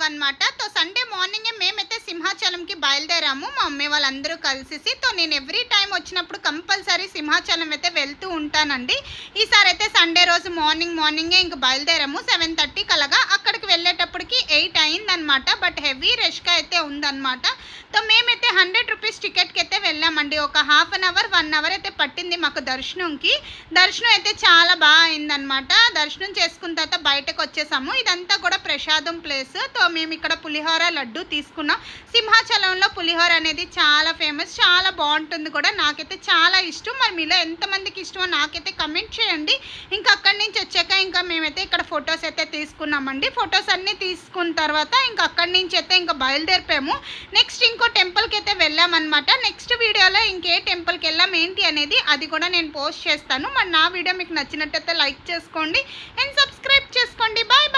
అనమాట. తో సండే మార్నింగే మేమైతే సింహాచలంకి బయలుదేరాము మా మమ్మీ వాళ్ళందరూ కలిసి. తో నేను ఎవ్రీ టైం వచ్చినప్పుడు కంపల్సరీ సింహాచలం అయితే వెళ్తూ ఉంటానండి. ఈసారి అయితే సండే రోజు మార్నింగే ఇంక బయలుదేరాము 7:30 కలగా. అక్కడికి వెళ్ళేటప్పటికి 8 అయిందనమాట. బట్ హెవీ రష్గా అయితే ఉందన్నమాట. తో మేమైతే 100 రూపీస్ టికెట్కి అయితే వెళ్ళామండి. ఒక హాఫ్ అన్ అవర్ 1 అవర్ అయితే పట్టింది మాకు దర్శనం అయితే చాలా బాగా అయిందనమాట. దర్శనం చేసుకున్న తర్వాత బయటకు వచ్చేసాము. ఇదంతా కూడా ప్రసాదం ప్లేస్. తో మేము ఇక్కడ పులిహోర లడ్డు తీసుకున్నాం. సింహాచలంలో పులిహోర అనేది చాలా ఫేమస్, చాలా బాగుంటుంది కూడా. నాకైతే చాలా ఇష్టం. మరి మీలో ఎంతమందికి ఇష్టమో నాకైతే కమెంట్ చేయండి. ఇంకా అక్కడి నుంచి వచ్చాక ఇంకా మేమైతే ఇక్కడ ఫొటోస్ అయితే తీసుకున్నామండి. ఫొటోస్ అన్నీ తీసుకున్న తర్వాత ఇంకా అక్కడి నుంచి అయితే ఇంకా బయలుదేరిపోయాము. నెక్స్ట్ ఇంకో టెంపుల్కి అయితే వెళ్ళామన్నమాట. నెక్స్ట్ వీడియోలో ఇంకే టెంపుల్కి వెళ్ళాం ఏంటి అనేది అది కూడా నేను పోస్ట్ చేస్తాను. మరి నా వీడియో మీకు నచ్చినట్టయితే లైక్ చేసుకోండి అండ్ సబ్స్క్రైబ్ చేసుకోండి. బాయ్.